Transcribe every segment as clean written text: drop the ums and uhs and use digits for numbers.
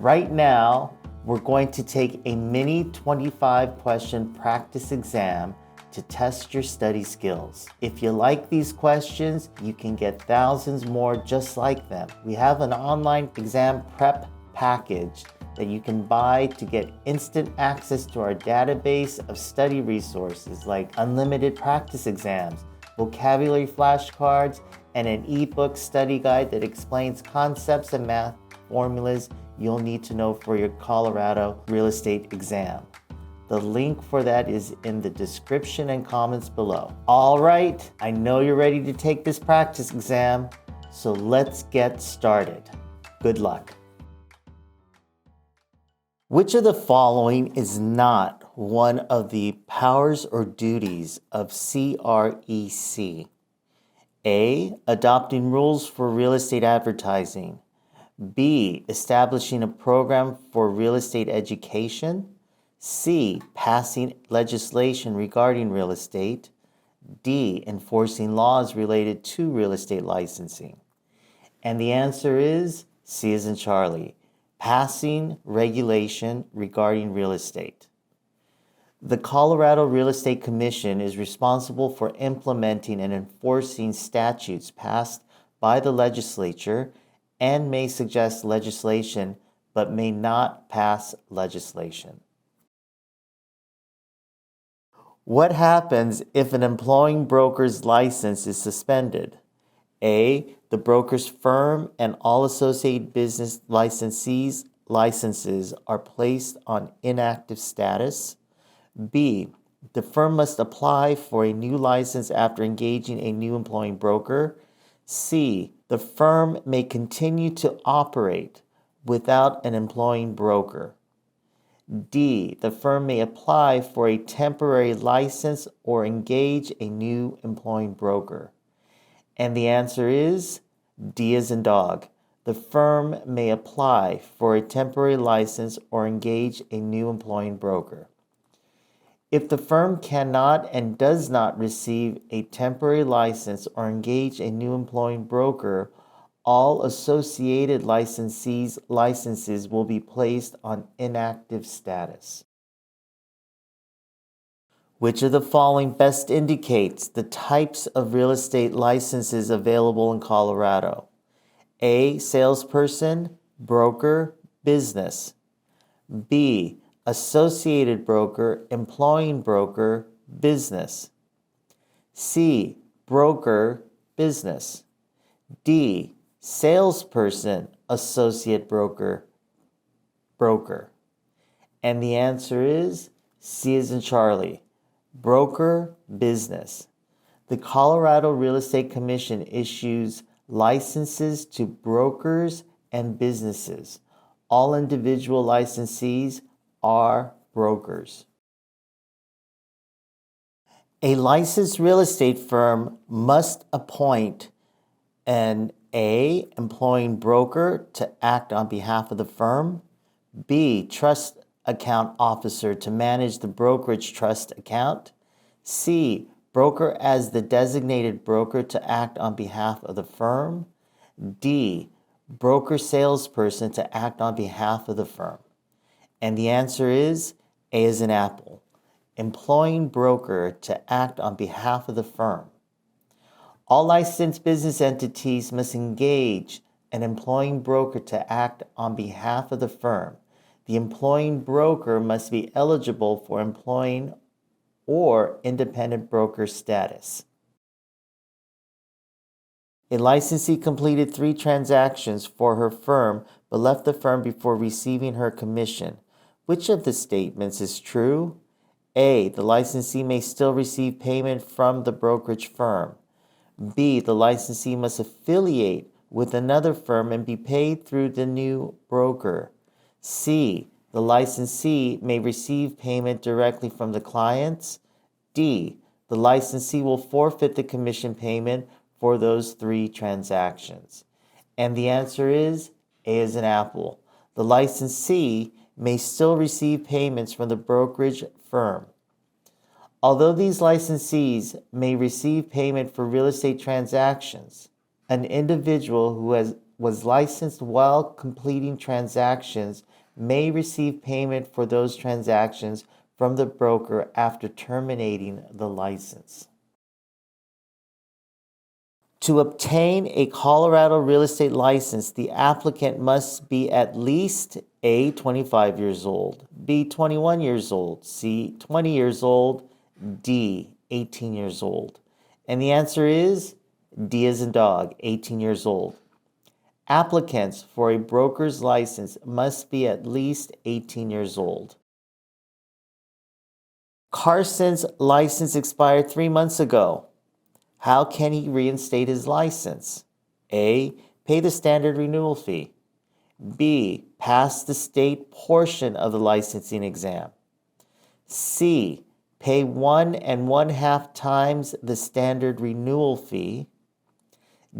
Right now, we're going to take a mini 25-question practice exam to test your study skills. If you like these questions, you can get thousands more just like them. We have an online exam prep package that you can buy to get instant access to our database of study resources like unlimited practice exams, vocabulary flashcards, and an ebook study guide that explains concepts and math formulas you'll need to know for your Colorado real estate exam. The link for that is in the description and comments below. All right, I know you're ready to take this practice exam, so let's get started. Good luck. Which of the following is not one of the powers or duties of CREC? A. Adopting rules for real estate advertising. B. Establishing a program for real estate education. C. Passing legislation regarding real estate. D. Enforcing laws related to real estate licensing. And the answer is C as in Charlie. Passing regulation regarding real estate. The Colorado Real Estate Commission is responsible for implementing and enforcing statutes passed by the legislature and may suggest legislation but may not pass legislation. What happens if an employing broker's license is suspended? A. The broker's firm and all associated business licenses are placed on inactive status. B. The firm must apply for a new license after engaging a new employing broker. C. The firm may continue to operate without an employing broker. D. The firm may apply for a temporary license or engage a new employing broker. And the answer is D as in dog. The firm may apply for a temporary license or engage a new employing broker. If the firm cannot and does not receive a temporary license or engage a new employing broker, all associated licenses will be placed on inactive status. Which of the following best indicates the types of real estate licenses available in Colorado? A. Salesperson, broker, business. B. Associated broker, employing broker, business. C. Broker, business. D. Salesperson, associate broker, broker. And the answer is C as in Charlie, broker, business. The Colorado Real Estate Commission issues licenses to brokers and businesses. All individual licensees are brokers. A licensed real estate firm must appoint an A. employing broker to act on behalf of the firm. B. Trust account officer to manage the brokerage trust account. C. Broker as the designated broker to act on behalf of the firm. D. Broker salesperson to act on behalf of the firm. And the answer is A as in apple, employing broker to act on behalf of the firm. All licensed business entities must engage an employing broker to act on behalf of the firm. The employing broker must be eligible for employing or independent broker status. A licensee completed 3 transactions for her firm but left the firm before receiving her commission. Which of the statements is true? A. The licensee may still receive payment from the brokerage firm. B. The licensee must affiliate with another firm and be paid through the new broker. C. The licensee may receive payment directly from the clients. D. The licensee will forfeit the commission payment for those 3 transactions. And the answer is A as in apple. The licensee may still receive payments from the brokerage firm. Although these licensees may receive payment for real estate transactions, an individual who has was licensed while completing transactions may receive payment for those transactions from the broker after terminating the license. To obtain a Colorado real estate license, the applicant must be at least A, 25 years old, B, 21 years old, C, 20 years old, D, 18 years old. And the answer is D as in dog, 18 years old. Applicants for a broker's license must be at least 18 years old. Carson's license expired 3 months ago. How can he reinstate his license? A, pay the standard renewal fee. B, pass the state portion of the licensing exam. C, pay 1 1/2 times the standard renewal fee.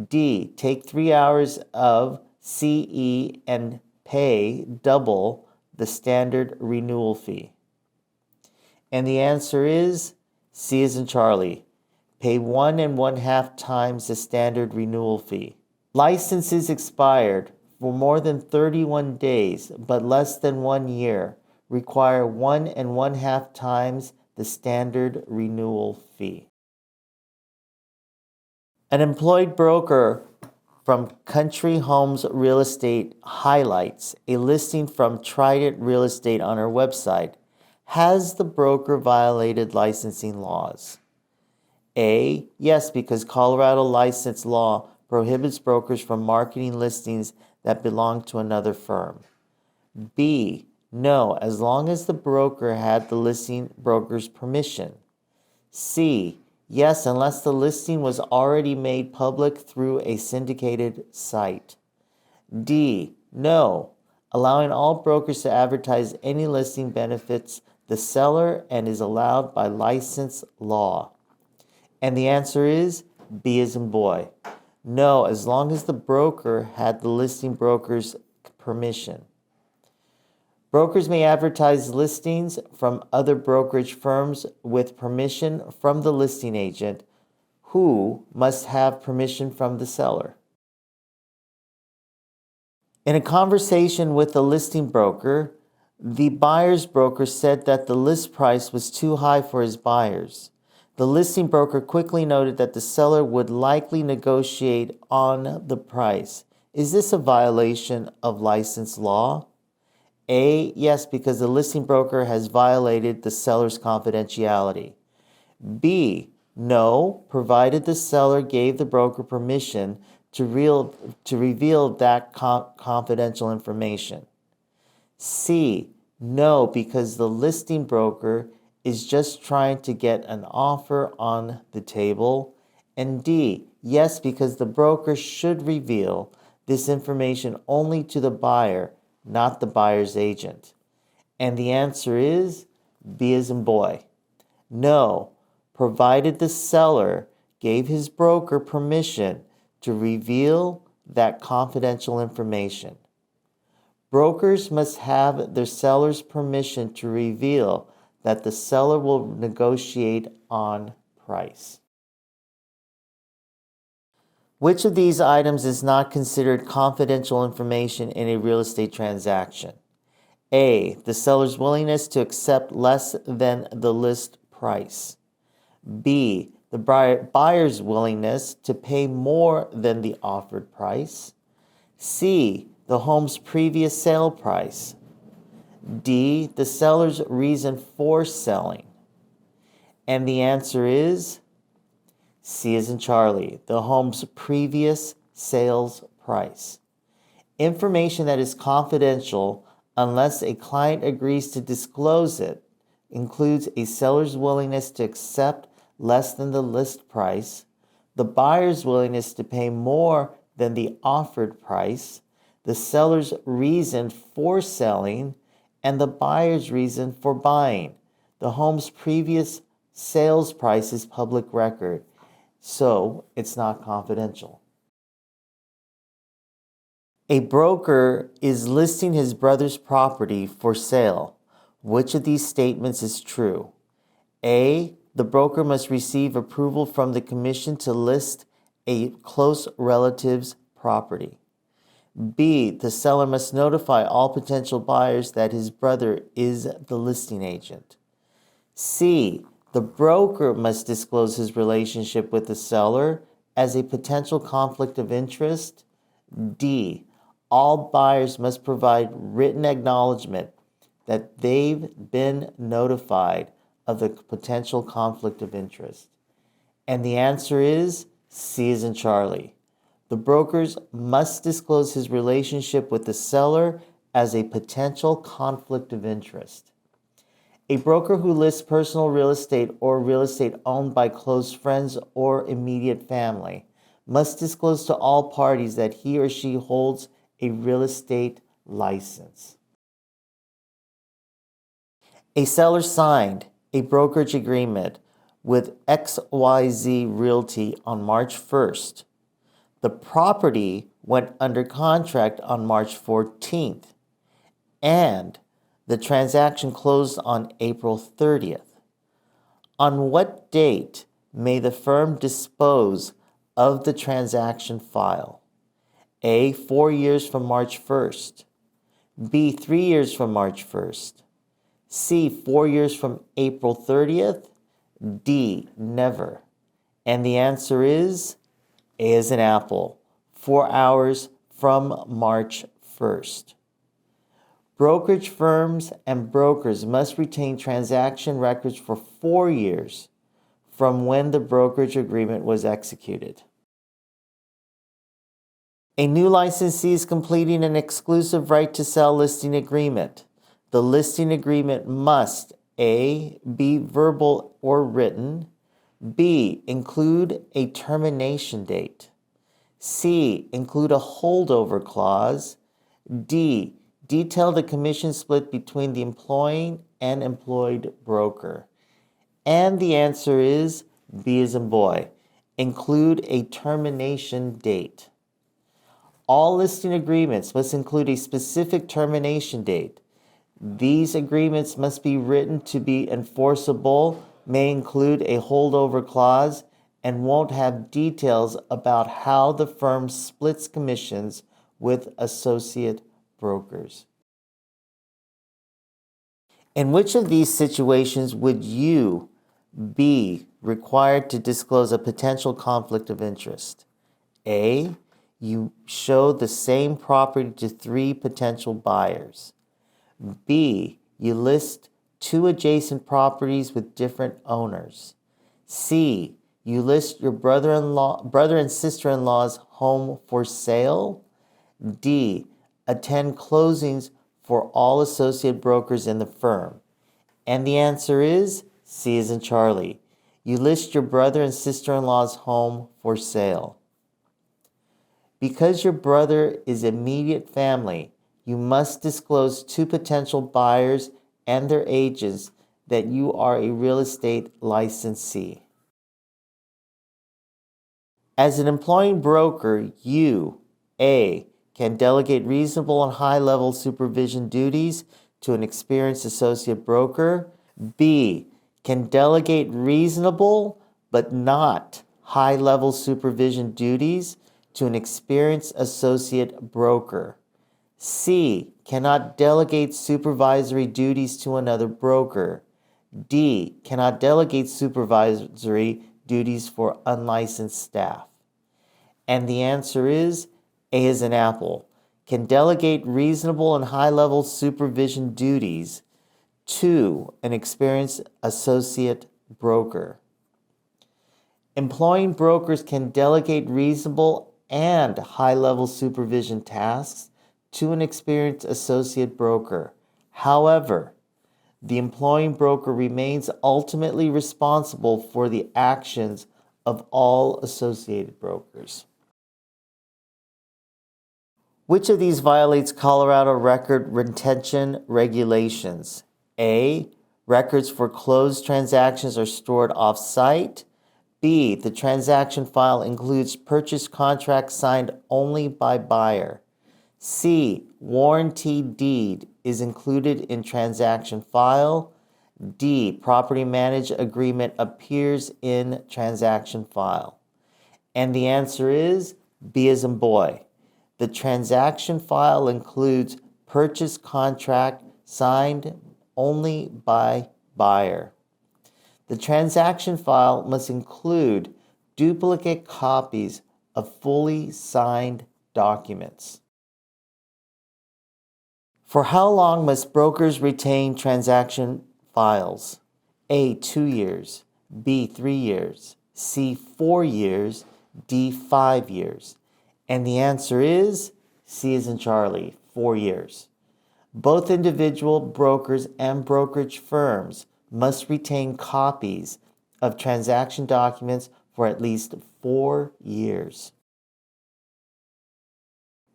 D, take 3 hours of CE and pay double the standard renewal fee. And the answer is C as in Charlie. Pay 1 1/2 times the standard renewal fee. Licenses expired for more than 31 days but less than 1 year require 1 1/2 times the standard renewal fee. An employed broker from Country Homes Real Estate highlights a listing from Trident Real Estate on her website. Has the broker violated licensing laws? A, yes, because Colorado license law prohibits brokers from marketing listings that belong to another firm. B, no, as long as the broker had the listing broker's permission. C, yes, unless the listing was already made public through a syndicated site. D, no, allowing all brokers to advertise any listing benefits the seller and is allowed by license law. And the answer is B as in boy. No, as long as the broker had the listing broker's permission. Brokers may advertise listings from other brokerage firms with permission from the listing agent, who must have permission from the seller. In a conversation with the listing broker, the buyer's broker said that the list price was too high for his buyers. The listing broker quickly noted that the seller would likely negotiate on the price. Is this a violation of license law? A, yes, because the listing broker has violated the seller's confidentiality. B, no, provided the seller gave the broker permission to reveal that confidential information. C, no, because the listing broker is just trying to get an offer on the table. And D, yes, because the broker should reveal this information only to the buyer, not the buyer's agent. And the answer is B as in boy. No, provided the seller gave his broker permission to reveal that confidential information. Brokers must have their seller's permission to reveal that the seller will negotiate on price. Which of these items is not considered confidential information in a real estate transaction? A, the seller's willingness to accept less than the list price. B, the buyer's willingness to pay more than the offered price. C, the home's previous sale price. D, the seller's reason for selling. And the answer is C as in Charlie, the home's previous sales price. Information that is confidential unless a client agrees to disclose it includes a seller's willingness to accept less than the list price, the buyer's willingness to pay more than the offered price, the seller's reason for selling, and the buyer's reason for buying. The home's previous sales price is public record, so it's not confidential. A broker is listing his brother's property for sale. Which of these statements is true? A, the broker must receive approval from the commission to list a close relative's property. B, the seller must notify all potential buyers that his brother is the listing agent. C, the broker must disclose his relationship with the seller as a potential conflict of interest. D, all buyers must provide written acknowledgement that they've been notified of the potential conflict of interest. And the answer is C as in Charlie. The brokers must disclose his relationship with the seller as a potential conflict of interest. A broker who lists personal real estate or real estate owned by close friends or immediate family must disclose to all parties that he or she holds a real estate license. A seller signed a brokerage agreement with XYZ Realty on March 1st. The property went under contract on March 14th, and the transaction closed on April 30th. On what date may the firm dispose of the transaction file? A, 4 years from March 1st. B, 3 years from March 1st. C, 4 years from April 30th. D, never. And the answer is A as in apple, 4 hours from March 1st. Brokerage firms and brokers must retain transaction records for 4 years from when the brokerage agreement was executed. A new licensee is completing an exclusive right to sell listing agreement. The listing agreement must A, be verbal or written, B, include a termination date, C, include a holdover clause, D, detail the commission split between the employing and employed broker. And the answer is B as in boy, include a termination date. All listing agreements must include a specific termination date. These agreements must be written to be enforceable, may include a holdover clause, and won't have details about how the firm splits commissions with associate brokers. In which of these situations would you be required to disclose a potential conflict of interest? A, you show the same property to 3 potential buyers. B, you list 2 adjacent properties with different owners. C, you list your brother and sister-in-law's home for sale. D, attend closings for all associate brokers in the firm. And the answer is C as in Charlie. You list your brother and sister-in-law's home for sale. Because your brother is immediate family, you must disclose 2 potential buyers and their agents that you are a real estate licensee. As an employing broker, you, A, can delegate reasonable and high-level supervision duties to an experienced associate broker. B, can delegate reasonable but not high-level supervision duties to an experienced associate broker. C, cannot delegate supervisory duties to another broker. D, cannot delegate supervisory duties for unlicensed staff. And the answer is A as in apple, can delegate reasonable and high-level supervision duties to an experienced associate broker. Employing brokers can delegate reasonable and high-level supervision tasks to an experienced associate broker. However, the employing broker remains ultimately responsible for the actions of all associated brokers. Which of these violates Colorado record retention regulations? A, records for closed transactions are stored off-site. B, the transaction file includes purchase contracts signed only by buyer. C, warranty deed is included in transaction file. D, property manage agreement appears in transaction file. And the answer is B as in boy. The transaction file includes purchase contract signed only by buyer. The transaction file must include duplicate copies of fully signed documents. For how long must brokers retain transaction files? A, 2 years, B, 3 years, C, 4 years, D, 5 years. And the answer is C as in Charlie, 4 years. Both individual brokers and brokerage firms must retain copies of transaction documents for at least 4 years.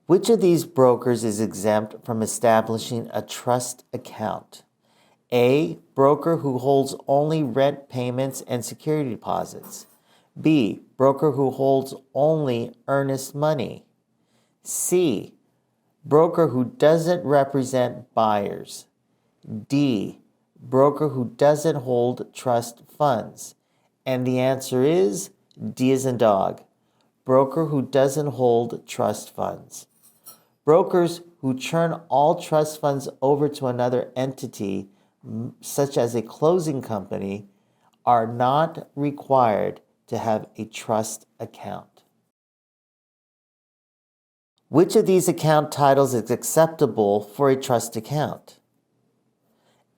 Which of these brokers is exempt from establishing a trust account? A, broker who holds only rent payments and security deposits. B, broker who holds only earnest money. C, broker who doesn't represent buyers. D, broker who doesn't hold trust funds. And the answer is D as in dog, broker who doesn't hold trust funds. Brokers who turn all trust funds over to another entity, such as a closing company, are not required to have a trust account. Which of these account titles is acceptable for a trust account?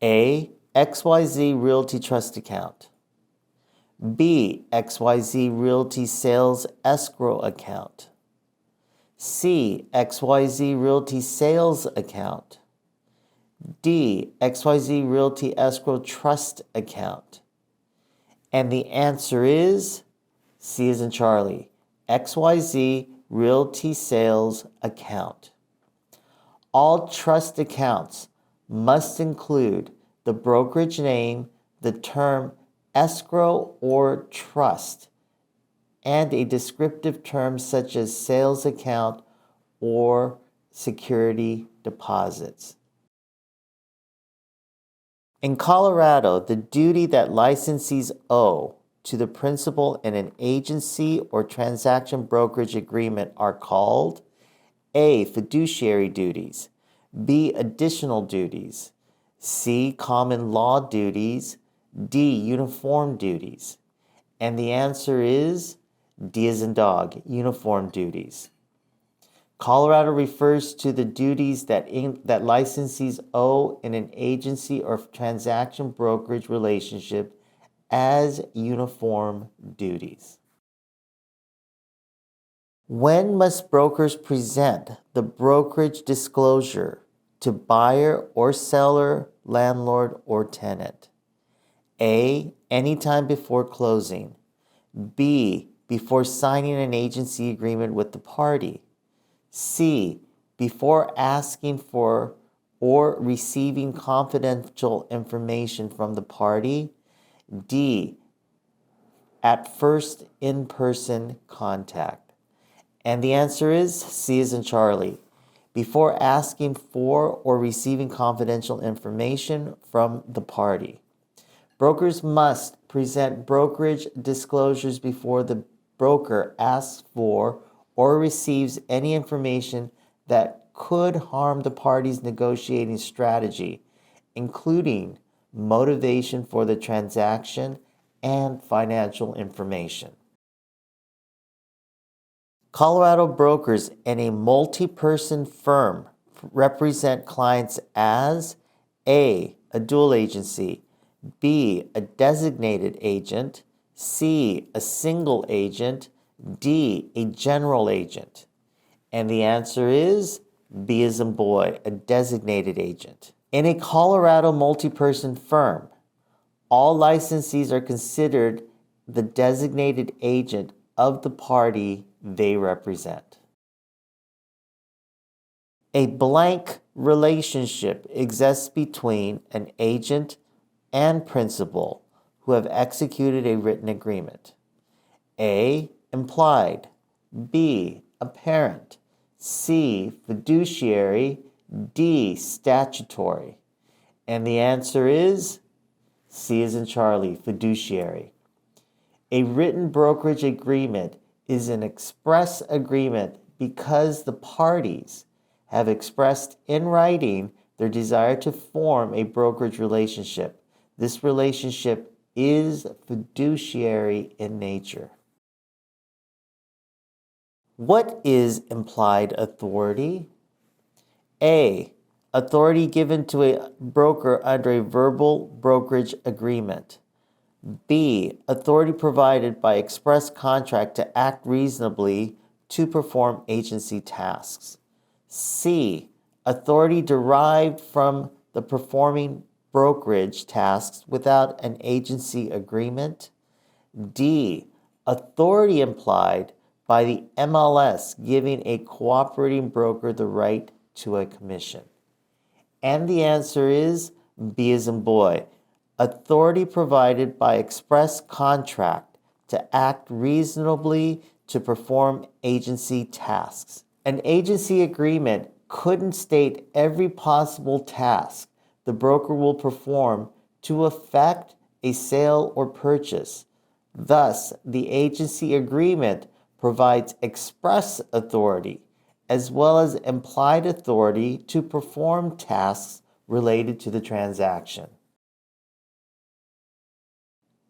A, XYZ Realty Trust Account. B, XYZ Realty Sales Escrow Account. C, XYZ Realty Sales Account. D, XYZ Realty Escrow Trust Account. And the answer is C as in Charlie, XYZ Realty Sales Account. All trust accounts must include the brokerage name, the term escrow or trust, and a descriptive term such as sales account or security deposits. In Colorado, the duty that licensees owe to the principal in an agency or transaction brokerage agreement are called A, fiduciary duties, B, additional duties, C, common law duties, D, uniform duties. And the answer is D as in dog, uniform duties. Colorado refers to the duties that licensees owe in an agency or transaction brokerage relationship as uniform duties. When must brokers present the brokerage disclosure to buyer or seller, landlord, or tenant? A, anytime before closing. B, before signing an agency agreement with the party. C, before asking for or receiving confidential information from the party. D, at first in-person contact. And the answer is C as in Charlie, before asking for or receiving confidential information from the party. Brokers must present brokerage disclosures before the broker asks for or receives any information that could harm the party's negotiating strategy, including motivation for the transaction and financial information. Colorado brokers in a multi-person firm represent clients as A, a dual agency, B, a designated agent, C, a single agent, D, a general agent. And the answer is B as in boy, a designated agent. In a Colorado multi-person firm, all licensees are considered the designated agent of the party they represent. A blank relationship exists between an agent and principal who have executed a written agreement. A, implied. B, apparent. C, fiduciary. D, statutory. And the answer is C as in Charlie, fiduciary. A written brokerage agreement is an express agreement because the parties have expressed in writing their desire to form a brokerage relationship. This relationship is fiduciary in nature. What is implied authority? A. Authority given to a broker under a verbal brokerage agreement. B. Authority provided by express contract to act reasonably to perform agency tasks. C. Authority derived from the performing brokerage tasks without an agency agreement. D. Authority implied by the MLS giving a cooperating broker the right to a commission. And the answer is B as in boy. Authority provided by express contract to act reasonably to perform agency tasks. An agency agreement couldn't state every possible task the broker will perform to effect a sale or purchase. Thus, the agency agreement provides express authority as well as implied authority to perform tasks related to the transaction.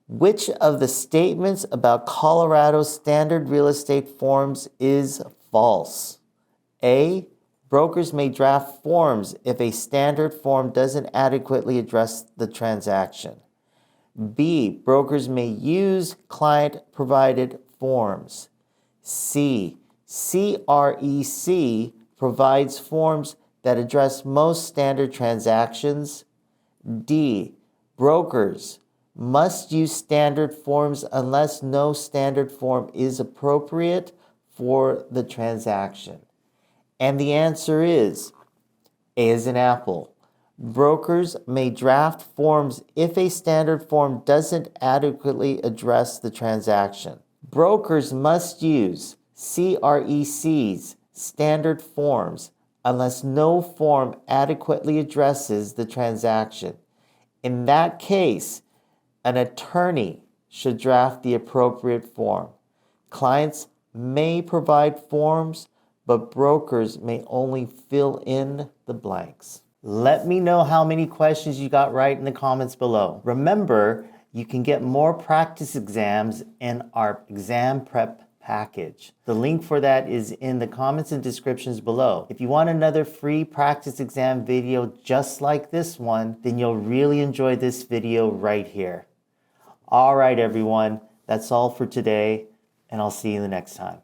Which of the statements about Colorado's standard real estate forms is false? A. Brokers may draft forms if a standard form doesn't adequately address the transaction. B. Brokers may use client-provided forms. C. CREC provides forms that address most standard transactions. D. Brokers must use standard forms unless no standard form is appropriate for the transaction. And the answer is A as in apple. Brokers may draft forms if a standard form doesn't adequately address the transaction. Brokers must use CREC's standard forms unless no form adequately addresses the transaction. In that case, an attorney should draft the appropriate form. Clients may provide forms, but brokers may only fill in the blanks. Let me know how many questions you got right in the comments below. Remember, you can get more practice exams in our exam prep package. The link for that is in the comments and descriptions below. If you want another free practice exam video just like this one, then you'll really enjoy this video right here. All right, everyone, that's all for today, and I'll see you the next time.